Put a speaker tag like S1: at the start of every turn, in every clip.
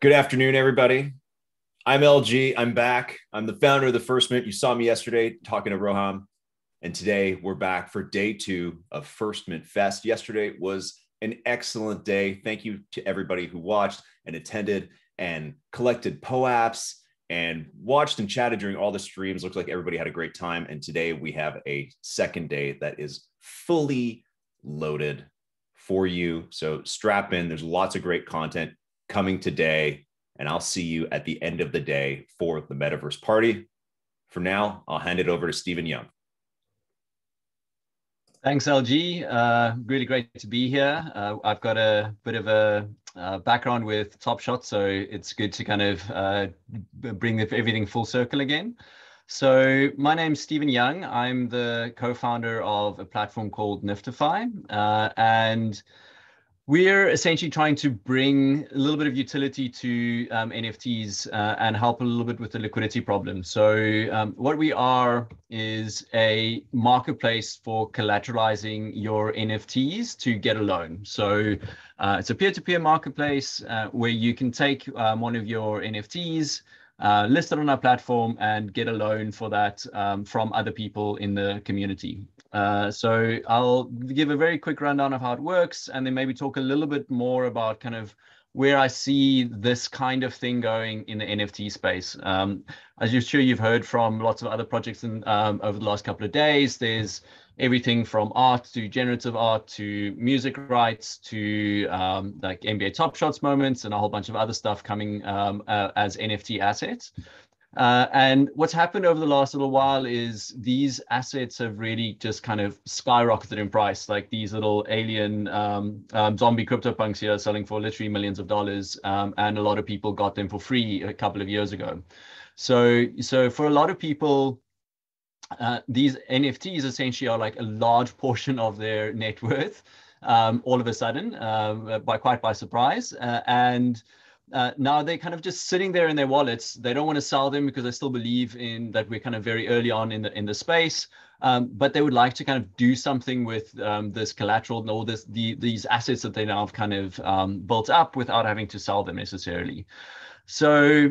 S1: Good afternoon, everybody. I'm LG. I'm back. I'm the founder of the First Mint. You saw me yesterday talking to Roham, and today we're back for day 2 of First Mint Fest. Yesterday was an excellent day. Thank you to everybody who watched and attended and collected POAPs and watched and chatted during all the streams. Looks like everybody had a great time. And today we have a second day that is fully loaded for you. So strap in. There's lots of great content coming today, and I'll see you at the end of the day for the Metaverse Party. For now, I'll hand it over to Stephen Young.
S2: Thanks, LG. Really great to be here. I've got a bit of a background with Top Shot, so it's good to kind of bring everything full circle again. So my name's Stephen Young. I'm the co-founder of a platform called NFTfi, and we're essentially trying to bring a little bit of utility to NFTs and help a little bit with the liquidity problem. So what we are is a marketplace for collateralizing your NFTs to get a loan. So it's a peer-to-peer marketplace where you can take one of your NFTs, list it on our platform, and get a loan for that from other people in the community. So I'll give a very quick rundown of how it works, and then maybe talk a little bit more about kind of where I see this kind of thing going in the NFT space. As you're sure you've heard from lots of other projects over the last couple of days, there's everything from art to generative art to music rights to like NBA Top Shots moments and a whole bunch of other stuff coming as NFT assets. And what's happened over the last little while is these assets have really just kind of skyrocketed in price. Like these little alien zombie CryptoPunks here are selling for literally millions of dollars, and a lot of people got them for free a couple of years ago. So for a lot of people, these NFTs essentially are like a large portion of their net worth all of a sudden, by surprise. Now they're kind of just sitting there in their wallets. They don't want to sell them because they still believe in that we're kind of very early on in the space, but they would like to kind of do something with this collateral and all these assets that they now have kind of built up without having to sell them necessarily. So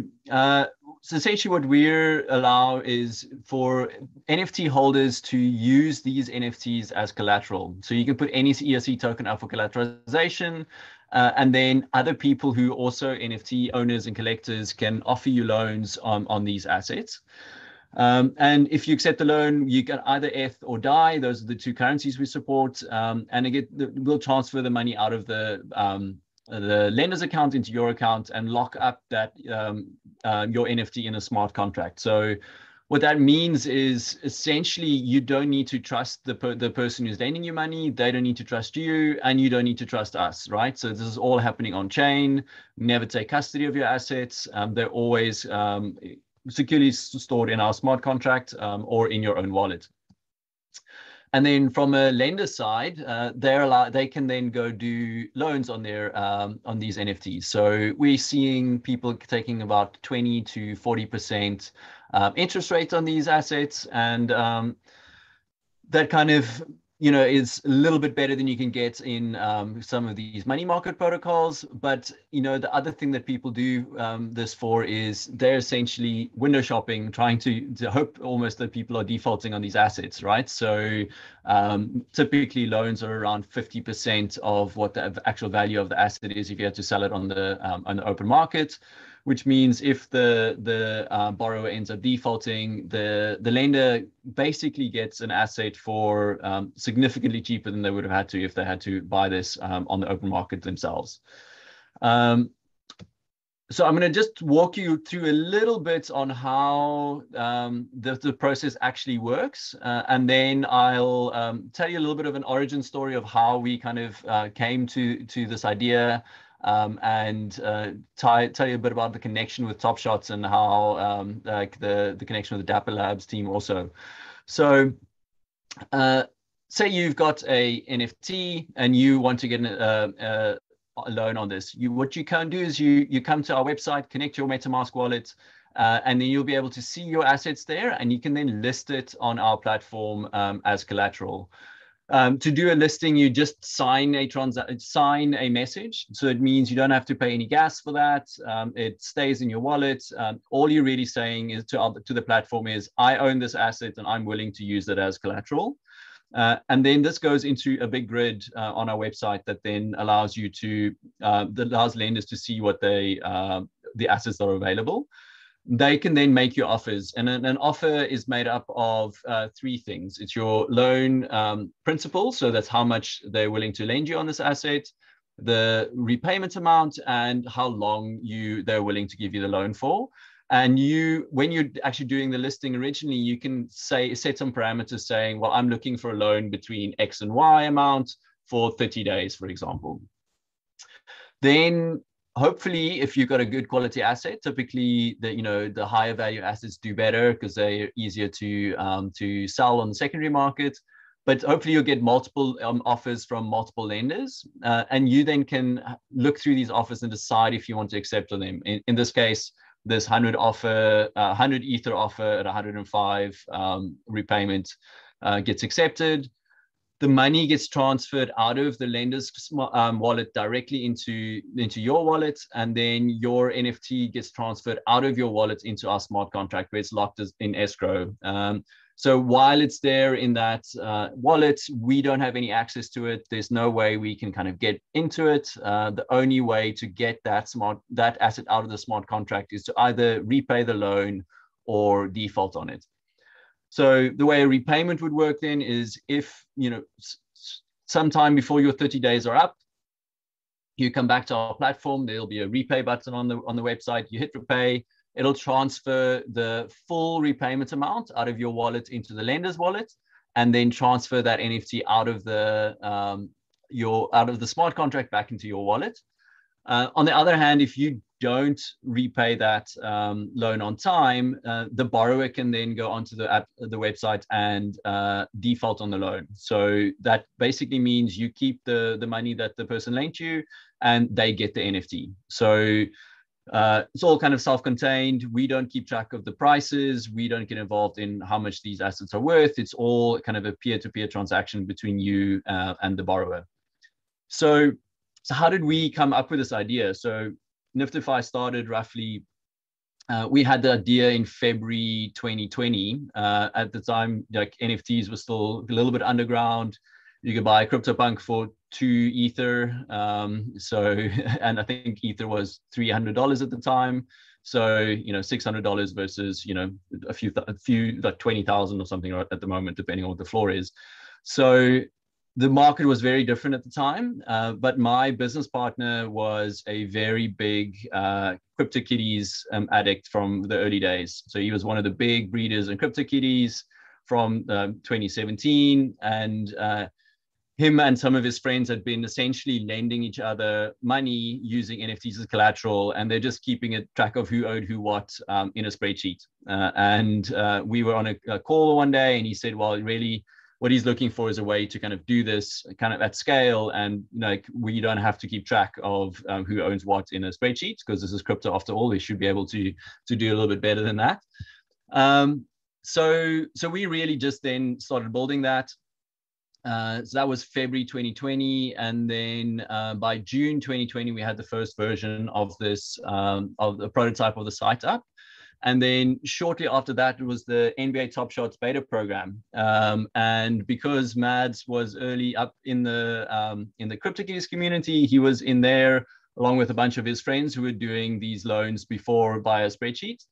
S2: essentially what we allow is for NFT holders to use these NFTs as collateral. So you can put any ESC token up for collateralization, and then other people who also NFT owners and collectors can offer you loans on these assets. And if you accept the loan, you can either ETH or DAI. Those are the two currencies we support. And again, we'll transfer the money out of the lender's account into your account and lock up that your NFT in a smart contract. So what that means is essentially you don't need to trust the person who's lending you money. They don't need to trust you, and you don't need to trust us, right? So this is all happening on chain. Never take custody of your assets. They're always securely stored in our smart contract or in your own wallet. And then from a lender side, they can then go do loans on their on these NFTs. So we're seeing people taking about 20 to 40% interest rates on these assets, and that kind of is a little bit better than you can get in some of these money market protocols. But the other thing that people do this for is they're essentially window shopping, trying to hope almost that people are defaulting on these assets, right? So typically loans are around 50% of what the actual value of the asset is if you had to sell it on the open market. Which means if the borrower ends up defaulting, the lender basically gets an asset for significantly cheaper than they would have had to if they had to buy this on the open market themselves. So I'm going to just walk you through a little bit on how the process actually works, and then I'll tell you a little bit of an origin story of how we kind of came to this idea. And tell you a bit about the connection with Top Shots and how like the connection with the Dapper Labs team also. So say you've got a NFT and you want to get a loan on this. What you can do is you come to our website, connect your MetaMask wallet, and then you'll be able to see your assets there, and you can then list it on our platform as collateral. To do a listing, you just sign a message. So it means you don't have to pay any gas for that. It stays in your wallet. All you're really saying is to the platform is, I own this asset and I'm willing to use it as collateral. And then this goes into a big grid on our website that then allows you to that allows lenders to see what the assets that are available. They can then make you offers, and an offer is made up of three things. It's your loan principal, so that's how much they're willing to lend you on this asset, the repayment amount, and how long they're willing to give you the loan for. And when you're actually doing the listing originally, you can set some parameters saying, well, I'm looking for a loan between X and Y amount for 30 days, for example. Then hopefully, if you've got a good quality asset, typically the higher value assets do better because they're easier to sell on the secondary market. But hopefully you'll get multiple offers from multiple lenders, and you then can look through these offers and decide if you want to accept on them. In this case, this 100 Ether offer at 105 repayment gets accepted. The money gets transferred out of the lender's wallet directly into your wallet, and then your NFT gets transferred out of your wallet into our smart contract where it's locked in escrow. So while it's there in that wallet, we don't have any access to it. There's no way we can kind of get into it. The only way to get that asset out of the smart contract is to either repay the loan or default on it. So the way a repayment would work then is if, sometime before your 30 days are up, you come back to our platform, there'll be a repay button on the website, you hit repay, it'll transfer the full repayment amount out of your wallet into the lender's wallet, and then transfer that NFT out of the smart contract back into your wallet. On the other hand, if you don't repay that loan on time, the borrower can then go onto the website and default on the loan. So that basically means you keep the money that the person lent you, and they get the NFT. So it's all kind of self-contained. We don't keep track of the prices. We don't get involved in how much these assets are worth. It's all kind of a peer-to-peer transaction between you and the borrower. So how did we come up with this idea? So NFTfi started roughly, we had the idea in February 2020. At the time, like NFTs were still a little bit underground. You could buy a CryptoPunk for 2 Ether. And I think Ether was $300 at the time. So, $600 versus, a few like 20,000 or something at the moment, depending on what the floor is. So the market was very different at the time, but my business partner was a very big CryptoKitties addict from the early days. So he was one of the big breeders in CryptoKitties from 2017, and him and some of his friends had been essentially lending each other money using NFTs as collateral, and they're just keeping a track of who owed who what in a spreadsheet. And we were on a call one day, and he said, well, really, what he's looking for is a way to kind of do this kind of at scale, and we don't have to keep track of who owns what in a spreadsheet, because this is crypto after all. They should be able to do a little bit better than that. So we really just then started building that. So that was February 2020, and then by June 2020 we had the first version of this of the prototype of the site up. And then shortly after that, it was the NBA Top Shots beta program. And because Mads was early up in the CryptoKitties community, he was in there along with a bunch of his friends who were doing these loans before via spreadsheets.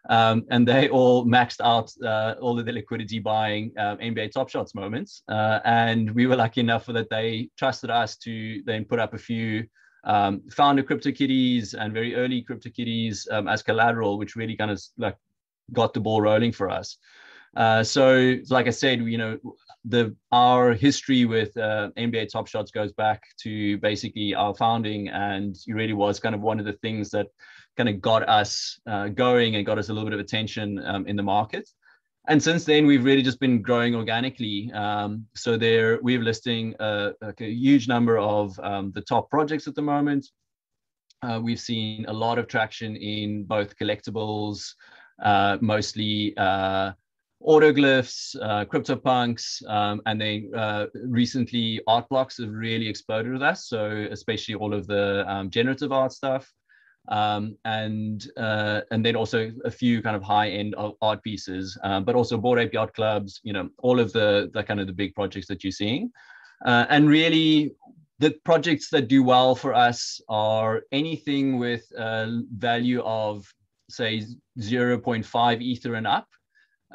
S2: And they all maxed out all of the liquidity buying NBA Top Shots moments. And we were lucky enough that they trusted us to then put up a few founder CryptoKitties and very early CryptoKitties as collateral, which really kind of like got the ball rolling for us. So like I said, our history with NBA Top Shots goes back to basically our founding, and it really was kind of one of the things that kind of got us going and got us a little bit of attention in the market. And since then, we've really just been growing organically. So we're listing a huge number of the top projects at the moment. We've seen a lot of traction in both collectibles, mostly autoglyphs, CryptoPunks, and then recently art blocks have really exploded with us. So especially all of the generative art stuff. And then also a few kind of high-end art pieces, but also Bored Ape Yacht Clubs, all of the kind of the big projects that you're seeing. And really, the projects that do well for us are anything with a value of, say, 0.5 Ether and up.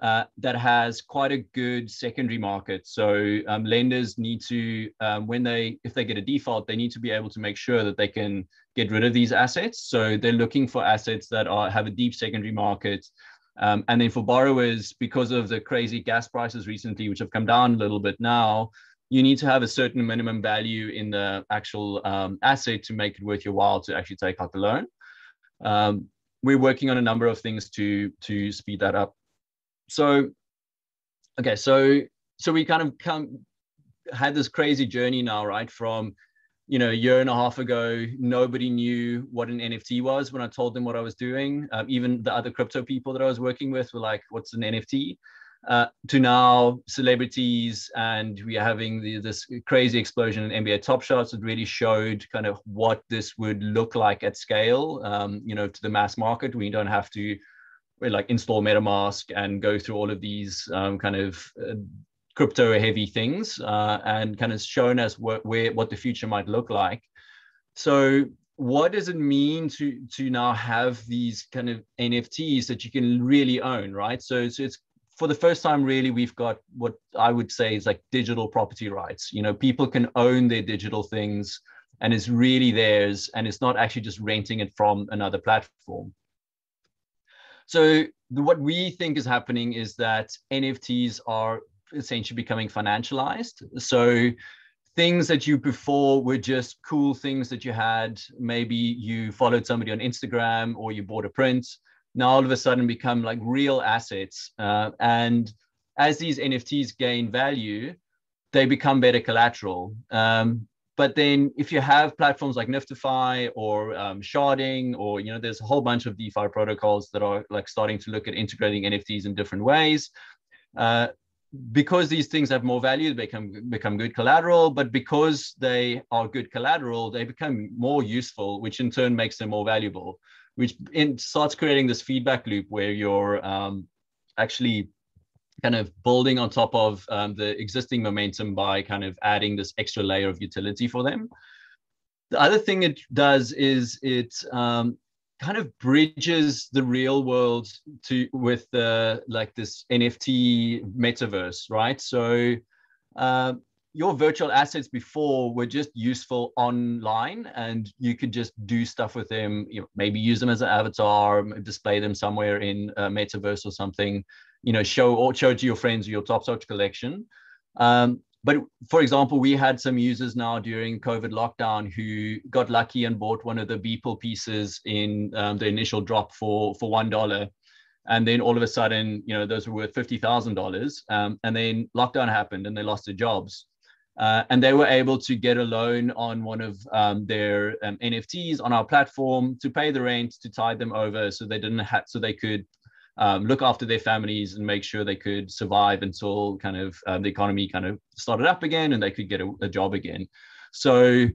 S2: That has quite a good secondary market. So lenders need to, if they get a default, they need to be able to make sure that they can get rid of these assets. So they're looking for assets that have a deep secondary market. And then for borrowers, because of the crazy gas prices recently, which have come down a little bit now, you need to have a certain minimum value in the actual asset to make it worth your while to actually take out the loan. We're working on a number of things to speed that up. So, okay, so we kind of had this crazy journey now, right? From, a year and a half ago, nobody knew what an NFT was when I told them what I was doing. Even the other crypto people that I was working with were like, what's an NFT? To now celebrities, and we are having this crazy explosion in NBA Top Shots. It really showed kind of what this would look like at scale, to the mass market. We don't have to like install MetaMask and go through all of these kind of crypto heavy things, and kind of shown us what the future might look like. So what does it mean to now have these kind of NFTs that you can really own, right? So it's for the first time, really, we've got what I would say is like digital property rights. People can own their digital things and it's really theirs, and it's not actually just renting it from another platform. So what we think is happening is that NFTs are essentially becoming financialized. So things that you before were just cool things that you had, maybe you followed somebody on Instagram or you bought a print, now all of a sudden become like real assets. And as these NFTs gain value, they become better collateral. But then if you have platforms like NFTfi or sharding, or, there's a whole bunch of DeFi protocols that are like starting to look at integrating NFTs in different ways. Because these things have more value, they become good collateral, but because they are good collateral, they become more useful, which in turn makes them more valuable, which starts creating this feedback loop where you're actually kind of building on top of the existing momentum by kind of adding this extra layer of utility for them. The other thing it does is it kind of bridges the real world with like this NFT metaverse, right? So your virtual assets before were just useful online, and you could just do stuff with them, maybe use them as an avatar, display them somewhere in a metaverse or something, show it to your friends or your Top Shot collection. But for example, we had some users now during COVID lockdown who got lucky and bought one of the Beeple pieces in the initial drop for $1. And then all of a sudden, those were worth $50,000. And then lockdown happened and they lost their jobs. And they were able to get a loan on one of their NFTs on our platform to pay the rent, to tide them over, so they could look after their families and make sure they could survive until kind of the economy kind of started up again and they could get a job again. So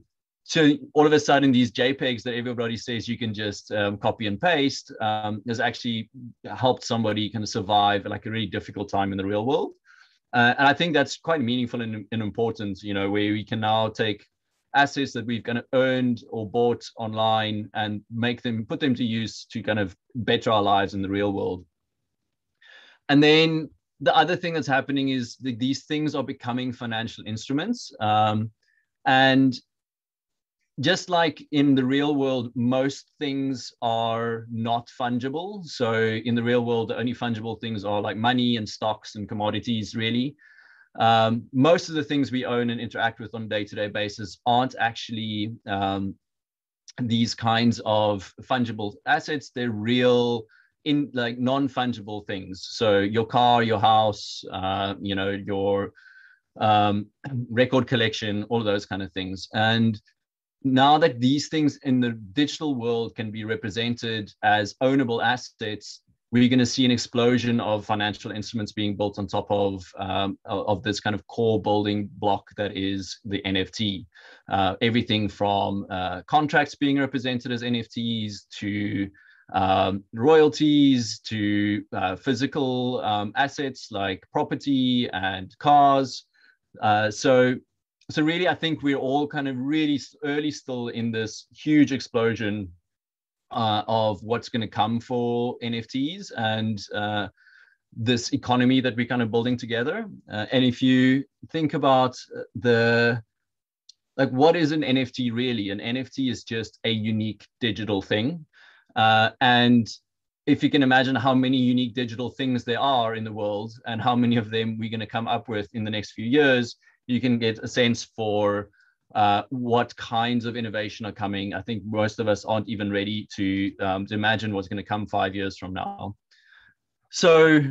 S2: all of a sudden, these JPEGs that everybody says you can just copy and paste has actually helped somebody kind of survive like a really difficult time in the real world. And I think that's quite meaningful and important, where we can now take assets that we've kind of earned or bought online and put them to use to kind of better our lives in the real world. And then the other thing that's happening is these things are becoming financial instruments. And just like in the real world, most things are not fungible. So in the real world, the only fungible things are like money and stocks and commodities, really. Most of the things we own and interact with on a day-to-day basis aren't actually these kinds of fungible assets. They're real in like non-fungible things. So your car, your house, your record collection, all of those kind of things. And now that these things in the digital world can be represented as ownable assets, we're going to see an explosion of financial instruments being built on top of this kind of core building block that is the NFT. Everything from contracts being represented as NFTs to royalties to physical assets like property and cars. So really, I think we're all kind of really early still in this huge explosion of what's going to come for NFTs and this economy that we're kind of building together. And if you think about what is an NFT really? An NFT is just a unique digital thing. And if you can imagine how many unique digital things there are in the world and how many of them we're going to come up with in the next few years, you can get a sense for what kinds of innovation are coming. I think most of us aren't even ready to imagine what's going to come 5 years from now. So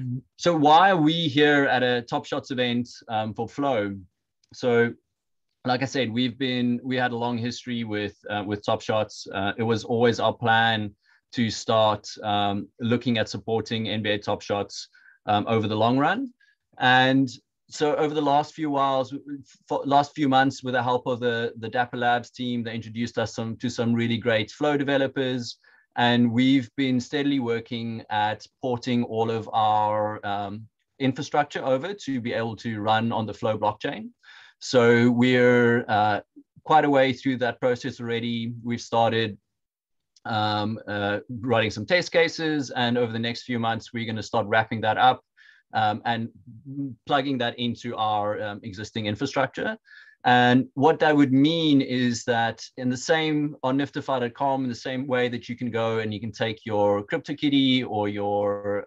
S2: why are we here at a Top Shots event for Flow? So like I said, we had a long history with Top Shots. It was always our plan to start looking at supporting NBA Top Shots over the long run. And so over the last few months, with the help of the Dapper Labs team, they introduced us to some really great Flow developers. And we've been steadily working at porting all of our infrastructure over to be able to run on the Flow blockchain. So we're quite a way through that process already. We've started writing some test cases, and over the next few months, we're going to start wrapping that up and plugging that into our existing infrastructure. And what that would mean is that on NFTfi.com, in the same way that you can go and you can take your CryptoKitty or your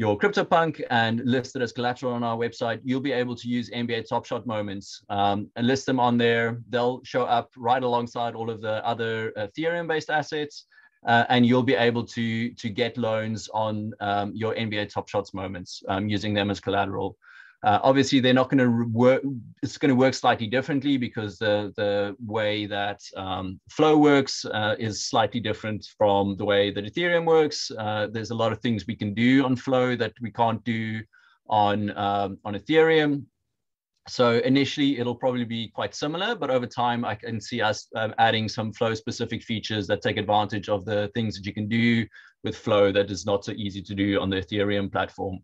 S2: CryptoPunk and list it as collateral on our website, you'll be able to use NBA Top Shot moments and list them on there. They'll show up right alongside all of the other Ethereum-based assets, and you'll be able to get loans on your NBA Top Shots moments using them as collateral. Obviously, they're not going to work. It's going to work slightly differently because the way that Flow works is slightly different from the way that Ethereum works. There's a lot of things we can do on Flow that we can't do on Ethereum. So initially, it'll probably be quite similar, but over time, I can see us adding some Flow-specific features that take advantage of the things that you can do with Flow that is not so easy to do on the Ethereum platform.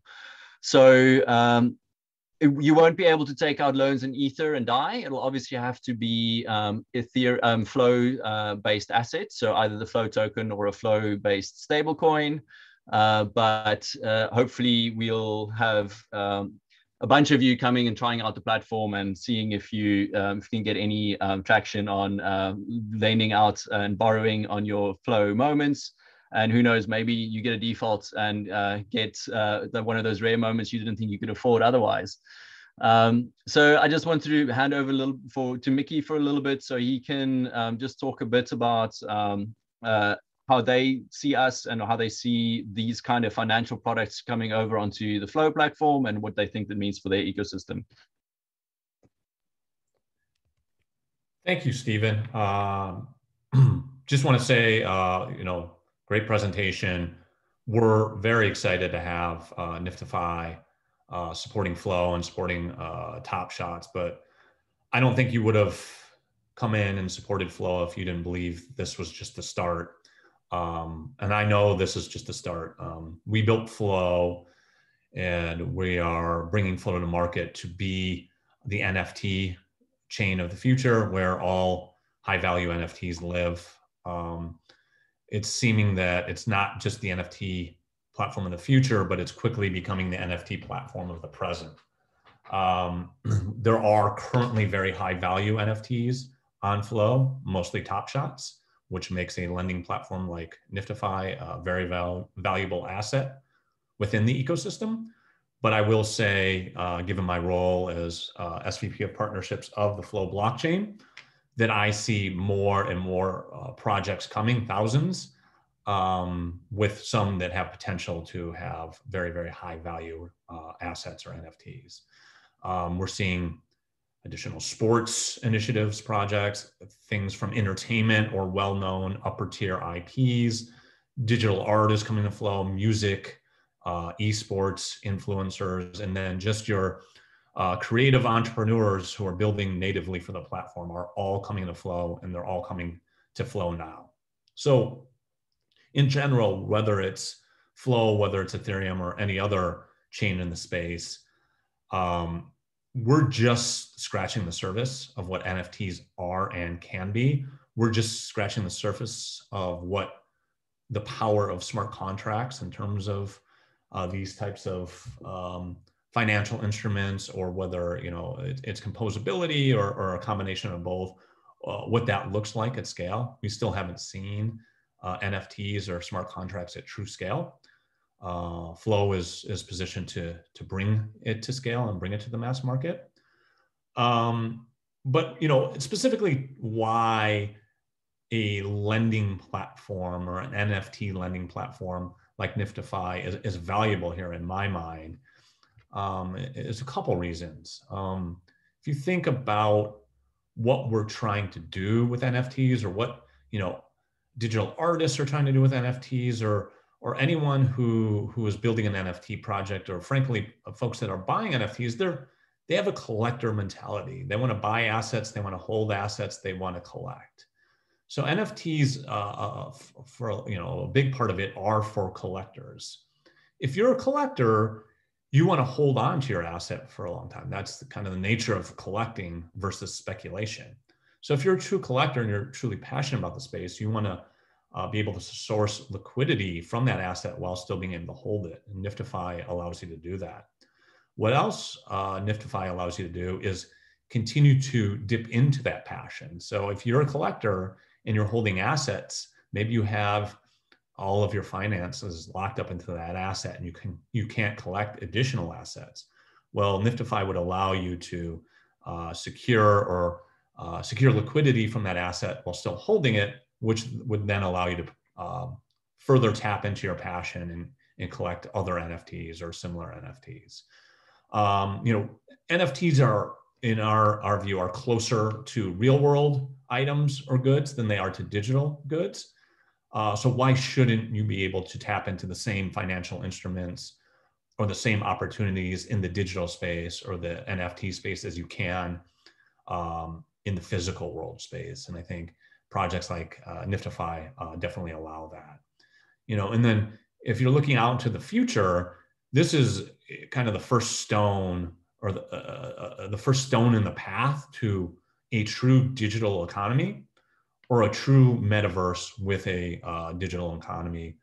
S2: So you won't be able to take out loans in Ether and DAI. It'll obviously have to be Ethereum Flow-based assets, so either the Flow token or a Flow-based stablecoin. But hopefully, we'll have a bunch of you coming and trying out the platform and seeing if you can get any traction on lending out and borrowing on your Flow moments. And who knows, maybe you get a default and get one of those rare moments you didn't think you could afford otherwise. So I just wanted to hand over to Mickey for a little bit so he can just talk a bit about how they see us and how they see these kind of financial products coming over onto the Flow platform and what they think that means for their ecosystem.
S3: Thank you, Stephen. Just want to say, great presentation. We're very excited to have NFTfi supporting Flow and supporting Top Shots, but I don't think you would have come in and supported Flow if you didn't believe this was just the start. And I know this is just the start. We built Flow and we are bringing Flow to market to be the NFT chain of the future where all high value NFTs live. It's seeming that it's not just the NFT platform of the future, but it's quickly becoming the NFT platform of the present. There are currently very high value NFTs on Flow, mostly Top Shots, which makes a lending platform like NFTfi a very valuable asset within the ecosystem. But I will say, given my role as SVP of partnerships of the Flow blockchain, that I see more and more projects coming, thousands, with some that have potential to have very, very high value assets or NFTs. We're seeing additional sports initiatives, projects, things from entertainment or well-known upper tier IPs digital art is coming to flow, music, esports, influencers, and then just your creative entrepreneurs who are building natively for the platform are all coming to flow, and they're all coming to flow now. So in general, whether it's Flow, whether it's Ethereum or any other chain in the space, we're just scratching the surface of what NFTs are and can be. We're just scratching the surface of what the power of smart contracts in terms of these types of financial instruments, or whether it's composability or a combination of both, what that looks like at scale. We still haven't seen NFTs or smart contracts at true scale. Flow is positioned to bring it to scale and bring it to the mass market. But specifically why a lending platform or an NFT lending platform like NFTfi is valuable here in my mind is a couple reasons. If you think about what we're trying to do with NFTs, or what digital artists are trying to do with NFTs, or anyone who is building an NFT project, or frankly, folks that are buying NFTs, they have a collector mentality. They want to buy assets, they want to hold assets, they want to collect. So NFTs, for a big part of it, are for collectors. If you're a collector, you want to hold on to your asset for a long time. That's kind of the nature of collecting versus speculation. So if you're a true collector and you're truly passionate about the space, you want to be able to source liquidity from that asset while still being able to hold it. And NFTfi allows you to do that. What else NFTfi allows you to do is continue to dip into that passion. So if you're a collector and you're holding assets, maybe you have all of your finances locked up into that asset, and you can't collect additional assets. Well, NFTfi would allow you to secure liquidity from that asset while still holding it, which would then allow you to further tap into your passion and collect other NFTs or similar NFTs. NFTs are, in our view, are closer to real world items or goods than they are to digital goods. So why shouldn't you be able to tap into the same financial instruments or the same opportunities in the digital space or the NFT space as you can in the physical world space? And I think projects like NFTfi definitely allow that. And then if you're looking out into the future, this is kind of the first stone, or the first stone in the path to a true digital economy, or a true metaverse with a digital economy,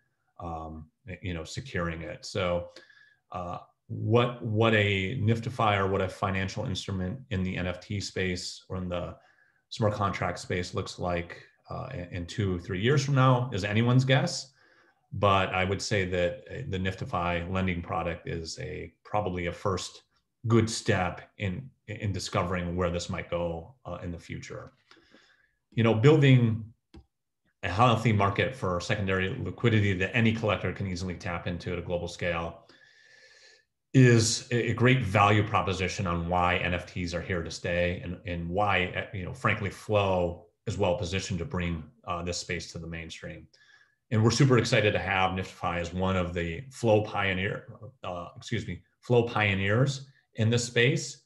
S3: securing it. So what a NFTfi, or what a financial instrument in the NFT space or in the smart contract space looks like in 2-3 years from now is anyone's guess. But I would say that the NFTfi lending product is probably a first good step in discovering where this might go in the future. Building a healthy market for secondary liquidity that any collector can easily tap into at a global scale is a great value proposition on why NFTs are here to stay, and why, frankly, Flow is well positioned to bring this space to the mainstream. And we're super excited to have NFTfi as one of the Flow pioneers in this space,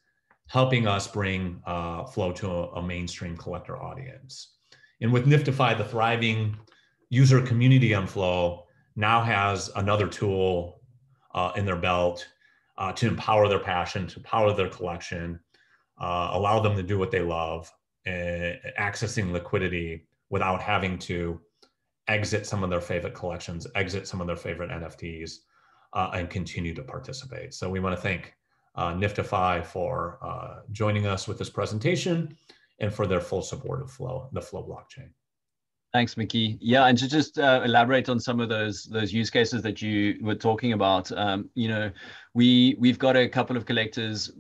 S3: helping us bring Flow to a mainstream collector audience. And with NFTfi, the thriving user community on Flow now has another tool in their belt to empower their passion, to power their collection, allow them to do what they love, accessing liquidity without having to exit some of their favorite collections, exit some of their favorite NFTs, and continue to participate. So we want to thank NFTfi for joining us with this presentation and for their full support of Flow, the Flow blockchain.
S2: Thanks, Mickey. Yeah, and to just elaborate on some of those use cases that you were talking about, we've got a couple of collectors,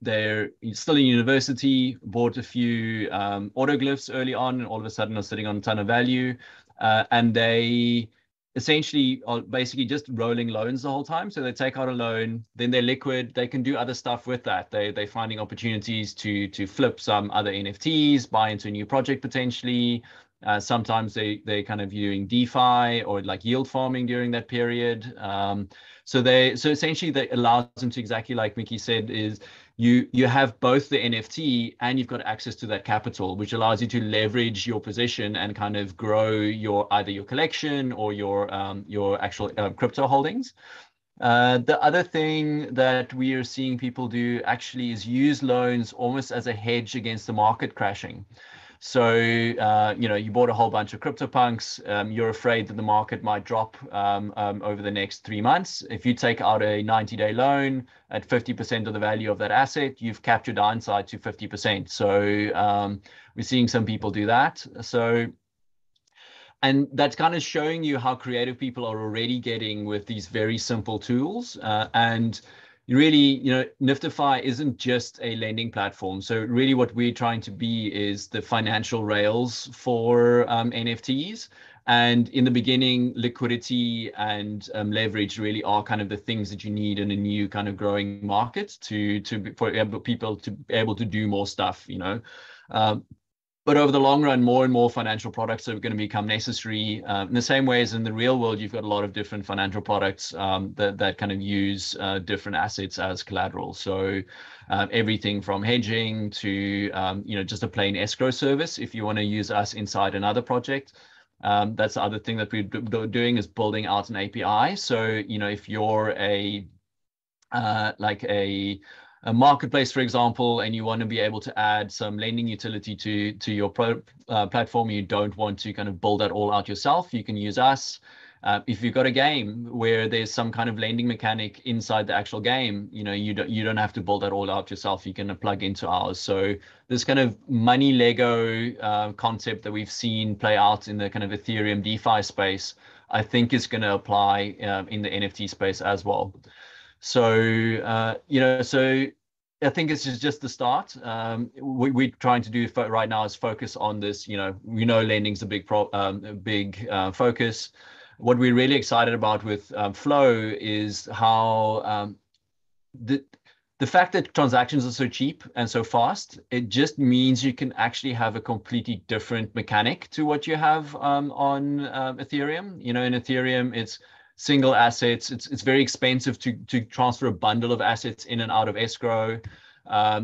S2: they're still in university, bought a few autoglyphs early on, and all of a sudden are sitting on a ton of value, and they essentially are basically just rolling loans the whole time. So they take out a loan, then they're liquid, they can do other stuff with that. They're finding opportunities to flip some other NFTs, buy into a new project potentially, Sometimes they're kind of viewing DeFi or like yield farming during that period. So essentially that allows them to, exactly like Mickey said, is you have both the NFT and you've got access to that capital, which allows you to leverage your position and kind of grow either your collection or your actual crypto holdings. The other thing that we are seeing people do actually is use loans almost as a hedge against the market crashing. So, you bought a whole bunch of CryptoPunks. You're afraid that the market might drop over the next 3 months. If you take out a 90-day loan at 50% of the value of that asset, you've capped your downside to 50%. So we're seeing some people do that. And that's kind of showing you how creative people are already getting with these very simple tools. And really, NFTfi isn't just a lending platform. So really what we're trying to be is the financial rails for NFTs. And in the beginning, liquidity and leverage really are kind of the things that you need in a new kind of growing market for people to be able to do more stuff, But over the long run, more and more financial products are going to become necessary. In the same way as in the real world, you've got a lot of different financial products that kind of use different assets as collateral. So everything from hedging to just a plain escrow service. If you want to use us inside another project, that's the other thing that we're doing, is building out an API. So if you're a marketplace, for example, and you want to be able to add some lending utility to your platform, you don't want to kind of build that all out yourself, you can use us. If you've got a game where there's some kind of lending mechanic inside the actual game, you don't have to build that all out yourself. You can plug into ours. So this kind of money Lego concept that we've seen play out in the kind of Ethereum DeFi space, I think is going to apply in the NFT space as well. So, so I think this is just the start. What we're trying to do right now is focus on this. Lending's a big focus. What we're really excited about with Flow is how the fact that transactions are so cheap and so fast, it just means you can actually have a completely different mechanic to what you have on Ethereum. In Ethereum, it's single assets. It's very expensive to transfer a bundle of assets in and out of escrow.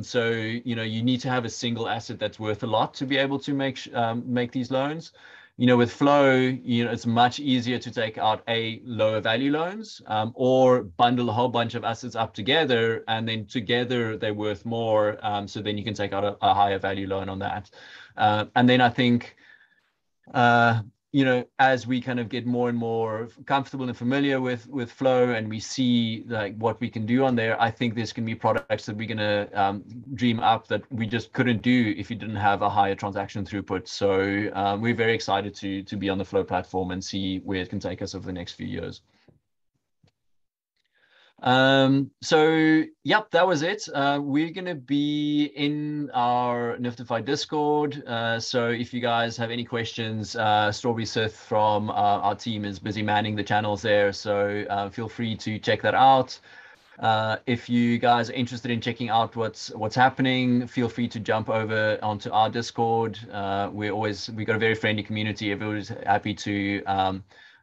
S2: So you need to have a single asset that's worth a lot to be able to make these loans. With Flow, it's much easier to take out lower value loans or bundle a whole bunch of assets up together, and then together they're worth more. So then you can take out a higher value loan on that. And then I think as we kind of get more and more comfortable and familiar with Flow, and we see like what we can do on there, I think there's going to be products that we're going to dream up that we just couldn't do if you didn't have a higher transaction throughput. So we're very excited to be on the Flow platform and see where it can take us over the next few years. So yep, that was it. We're gonna be in our NFTfi Discord. So if you guys have any questions, Strawberry Sith from our team is busy manning the channels there. So feel free to check that out. If you guys are interested in checking out what's happening, feel free to jump over onto our Discord. We've got a very friendly community. Everybody's happy to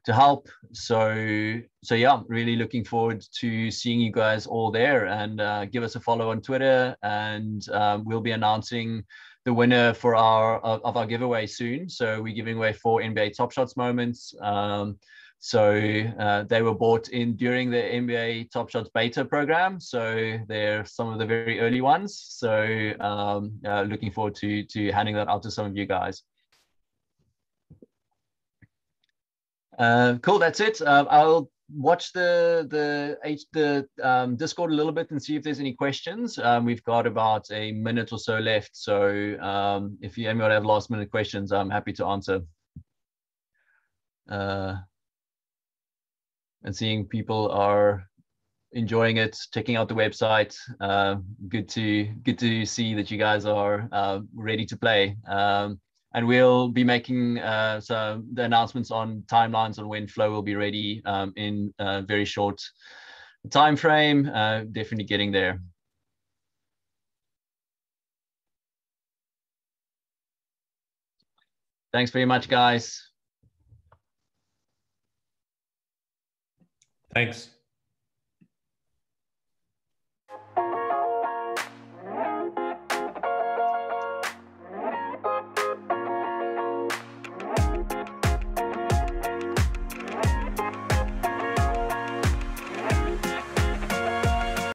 S2: help. So yeah, really looking forward to seeing you guys all there, and give us a follow on Twitter, and we'll be announcing the winner of our giveaway soon. So we're giving away 4 NBA Top Shots moments. So they were bought in during the NBA Top Shots beta program. So they're some of the very early ones. So looking forward to handing that out to some of you guys. Cool, that's it. I'll watch the Discord a little bit and see if there's any questions. We've got about a minute or so left, so if you anyone have last minute questions, I'm happy to answer. And seeing people are enjoying it, checking out the website. Good to see that you guys are ready to play. And we'll be making the announcements on timelines on when Flow will be ready in a very short time frame. Definitely getting there. Thanks very much, guys.
S3: Thanks.